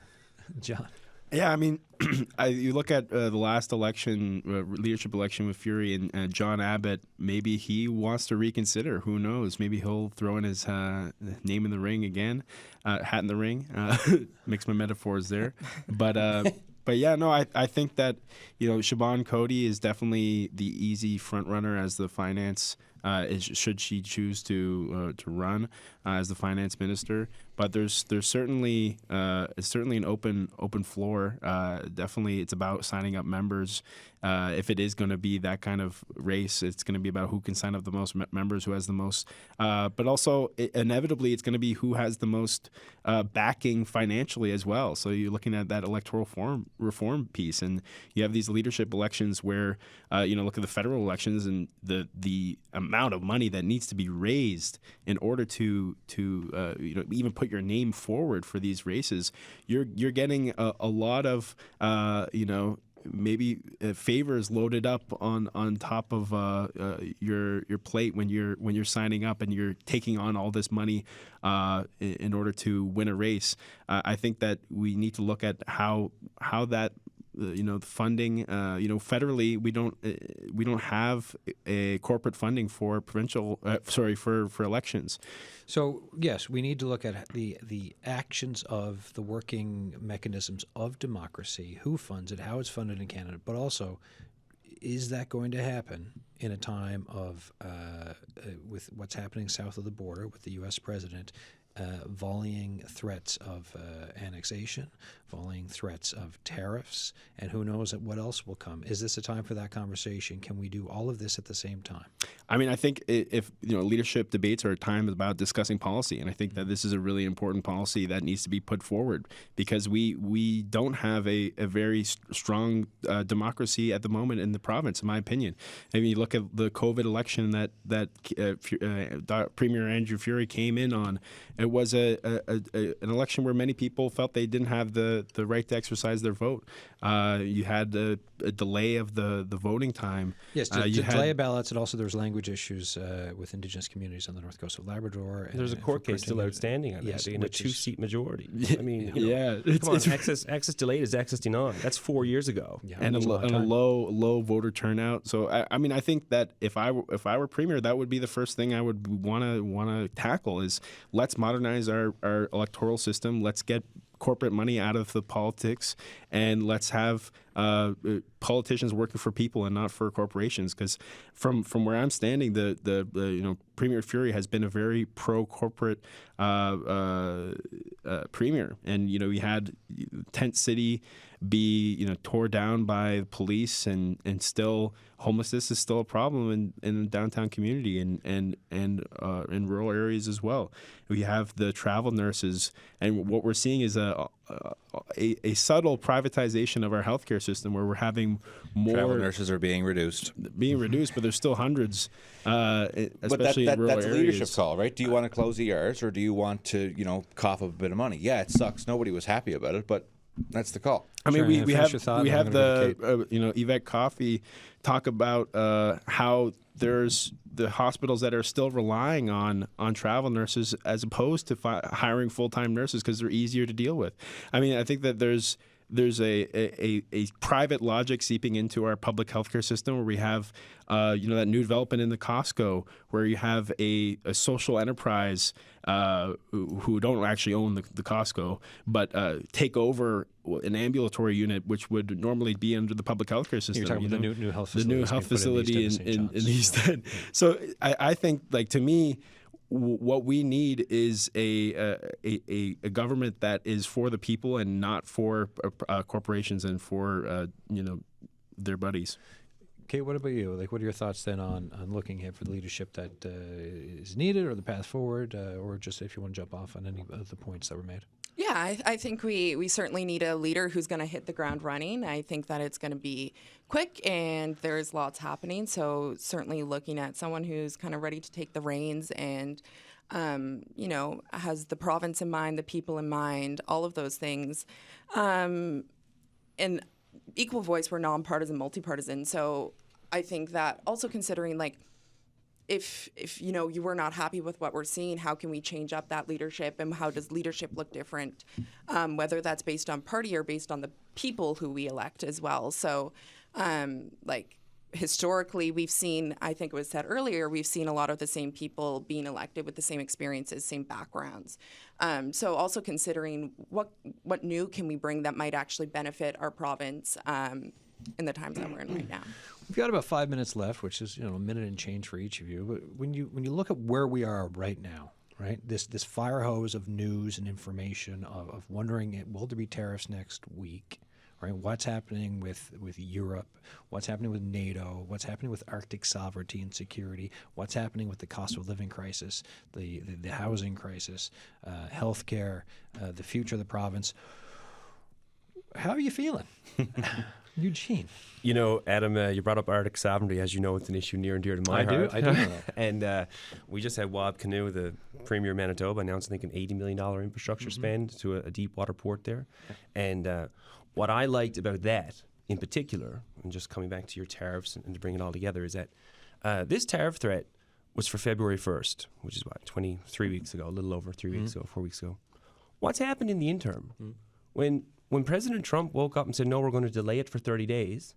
John. Yeah, I mean, you look at the last election, leadership election with Furey and John Abbott. Maybe he wants to reconsider. Who knows? Maybe he'll throw in his name in the ring again, hat in the ring. Mix my metaphors there, But yeah, no, I think that Siobhan Cody is definitely the easy front runner as the finance should she choose to run as the finance minister. But there's certainly an open floor. Definitely, it's about signing up members. If it is going to be that kind of race, it's going to be about who can sign up the most members, who has the most. But also, inevitably, it's going to be who has the most backing financially as well. So you're looking at that electoral reform piece, and you have these leadership elections where look at the federal elections and the amount of money that needs to be raised in order to even put your name forward for these races. You're getting a lot of maybe favors loaded up on top of your plate when you're signing up and you're taking on all this money in order to win a race. I think that we need to look at how that funding. Federally, we don't have a corporate funding for for elections. So yes, we need to look at the actions of the working mechanisms of democracy, who funds it, how it's funded in Canada, but also, is that going to happen in a time of with what's happening south of the border with the U.S. president volleying threats of annexation, volleying threats of tariffs, and who knows what else will come? Is this a time for that conversation? Can we do all of this at the same time? I mean, I think if leadership debates are a time about discussing policy, and I think that this is a really important policy that needs to be put forward because we don't have a very strong democracy at the moment in the province, in my opinion. I mean, you look at the COVID election that Premier Andrew Furey came in on. It was an election where many people felt they didn't have the right to exercise their vote. You had a delay of the voting time. Yes, delay of ballots, and also there was language issues with Indigenous communities on the north coast of Labrador. There's a court case still outstanding on that, in a two-seat majority. I mean, come on, access delayed is access denied. That's 4 years ago, and a low voter turnout. So I mean, I think that if I were premier, that would be the first thing I would want to tackle is let's modernize our electoral system. Let's get corporate money out of the politics, and let's have politicians working for people and not for corporations. Because from where I'm standing, the Premier Furey has been a very pro-corporate premier, and we had Tent City be tore down by the police, and still homelessness is still a problem in the downtown community and in rural areas as well. We have the travel nurses, and what we're seeing is a subtle privatization of our healthcare system, where we're having more travel nurses are being reduced, but there's still hundreds, especially in rural that's areas. a leadership call, right? Do you want to close ERs, or do you want to cough up a bit of money? Yeah, it sucks. Nobody was happy about it, but that's the call. I mean, Sure, we have the Yvette Coffey talk about how there's the hospitals that are still relying on travel nurses as opposed to hiring full-time nurses because they're easier to deal with. I mean, I think that there's a private logic seeping into our public healthcare system where we have that new development in the Costco where you have a social enterprise who don't actually own the Costco but take over an ambulatory unit which would normally be under the public healthcare system. You're talking about the new health facility. The new health facility in East End. So I think, like, to me, what we need is a government that is for the people and not for corporations and for their buddies. Kate, what about you? Like, what are your thoughts then on looking ahead for the leadership that is needed, or the path forward, or just if you want to jump off on any of the points that were made? Yeah, I think we certainly need a leader who's going to hit the ground running. I think that it's going to be quick and there's lots happening. So certainly looking at someone who's kind of ready to take the reins and, has the province in mind, the people in mind, all of those things. And equal voice. We're nonpartisan, multipartisan. So I think that also considering like, if you know you were not happy with what we're seeing, how can we change up that leadership, and how does leadership look different, whether that's based on party or based on the people who we elect as well. So like historically we've seen, I think it was said earlier, we've seen a lot of the same people being elected with the same experiences, same backgrounds. So also considering what new can we bring that might actually benefit our province in the times that we're in right now. We've got about 5 minutes left, which is a minute and change for each of you. But when you look at where we are right now, right, this fire hose of news and information of wondering, will there be tariffs next week? Right, what's happening with Europe? What's happening with NATO? What's happening with Arctic sovereignty and security? What's happening with the cost of living crisis, the housing crisis, healthcare, the future of the province? How are you feeling? Eugene. Adam, you brought up Arctic sovereignty. As you know, it's an issue near and dear to my heart. I do know that. And we just had Wab Canoe, the Premier of Manitoba, announced, I think, an $80 million infrastructure spend to a deep water port there. And what I liked about that in particular, and just coming back to your tariffs and to bring it all together, is that this tariff threat was for February 1st, which is 23 weeks ago, a little over 3 weeks ago, 4 weeks ago. What's happened in the interim? When President Trump woke up and said, no, we're going to delay it for 30 days,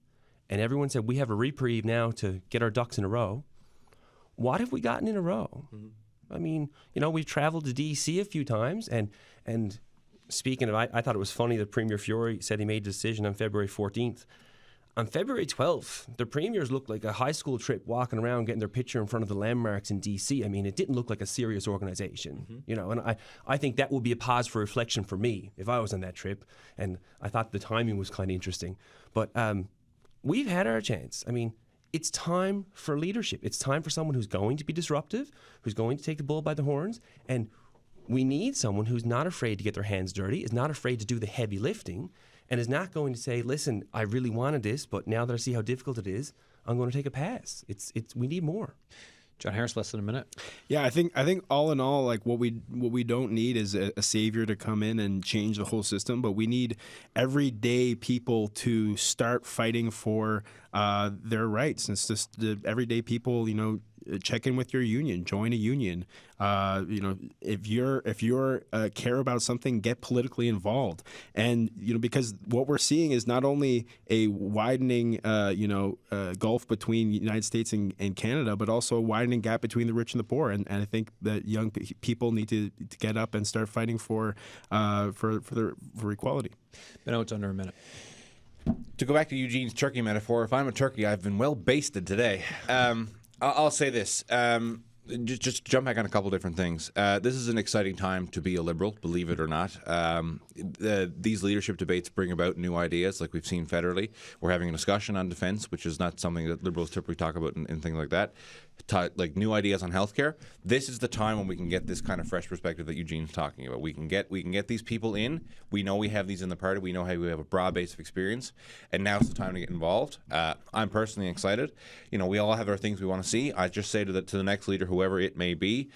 and everyone said, we have a reprieve now to get our ducks in a row, what have we gotten in a row? I mean, we've traveled to D.C. a few times, and speaking of, I thought it was funny that Premier Furey said he made a decision on February 14th. On February 12th, the premiers looked like a high school trip walking around getting their picture in front of the landmarks in D.C. I mean, it didn't look like a serious organization, and I think that would be a pause for reflection for me if I was on that trip, and I thought the timing was kind of interesting. But we've had our chance. I mean, it's time for leadership. It's time for someone who's going to be disruptive, who's going to take the bull by the horns, and we need someone who's not afraid to get their hands dirty, is not afraid to do the heavy lifting, and is not going to say, listen, I really wanted this, but now that I see how difficult it is, I'm going to take a pass. We need more. John Harris, less than a minute. Yeah, I think all in all, like what we don't need is a savior to come in and change the whole system, but we need everyday people to start fighting for their rights. It's just the everyday people, check in with your union, join a union. If you're care about something, get politically involved. And because what we're seeing is not only a widening gulf between the United States and Canada, but also a widening gap between the rich and the poor. And I think that young people need to get up and start fighting for equality. I know it's under a minute. To go back to Eugene's turkey metaphor, if I'm a turkey, I've been well basted today. I'll say this. Just jump back on a couple different things. This is an exciting time to be a Liberal, believe it or not. These leadership debates bring about new ideas, like we've seen federally. We're having a discussion on defence, which is not something that Liberals typically talk about in things like that. Like new ideas on healthcare. This is the time when we can get this kind of fresh perspective that Eugene's talking about. We can get these people in. We know we have these in the party. We know how we have a broad base of experience, and now's the time to get involved. I'm personally excited. We all have our things we want to see. I just say to the next leader, whoever it may be,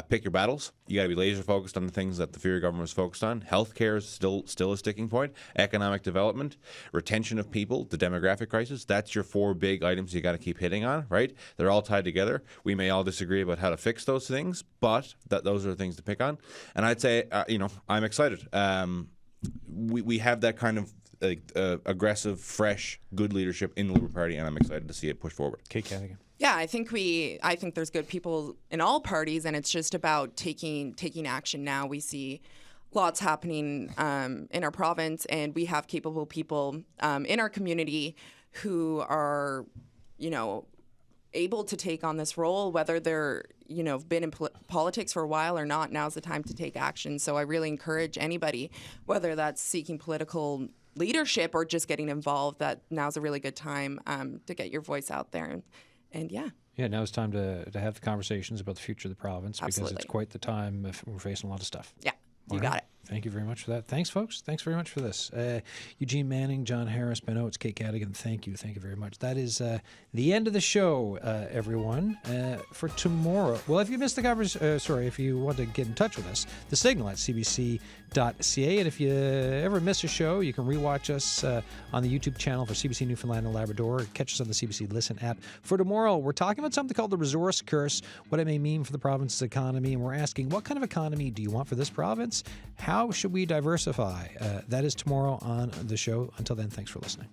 pick your battles. You got to be laser focused on the things that the Furey government is focused on. Healthcare is still a sticking point. Economic development, retention of people, the demographic crisis. That's your 4 big items you got to keep hitting on. Right? They're all tied together. We may all disagree about how to fix those things, but those are the things to pick on. And I'd say, I'm excited. We have that kind of aggressive, fresh, good leadership in the Liberal Party, and I'm excited to see it push forward. Kate Cadigan. Yeah, I think there's good people in all parties, and it's just about taking action now. We see lots happening in our province, and we have capable people in our community who are, able to take on this role, whether they're, been in politics for a while or not. Now's the time to take action. So I really encourage anybody, whether that's seeking political leadership or just getting involved, that now's a really good time to get your voice out there. And yeah. Yeah, now it's time to have the conversations about the future of the province. Absolutely. Because it's quite the time if we're facing a lot of stuff. Yeah, you got it. Thank you very much for that. Thanks, folks. Thanks very much for this. Eugene Manning, John Harris, Ben Oates, Kate Cadigan, thank you. Thank you very much. That is the end of the show, everyone. For tomorrow, well, if you missed the conversation, if you want to get in touch with us, the signal at cbc.ca. And if you ever miss a show, you can rewatch us on the YouTube channel for CBC Newfoundland and Labrador. Catch us on the CBC Listen app. For tomorrow, we're talking about something called the resource curse, what it may mean for the province's economy. And we're asking, what kind of economy do you want for this province? How should we diversify? That is tomorrow on the show. Until then, thanks for listening.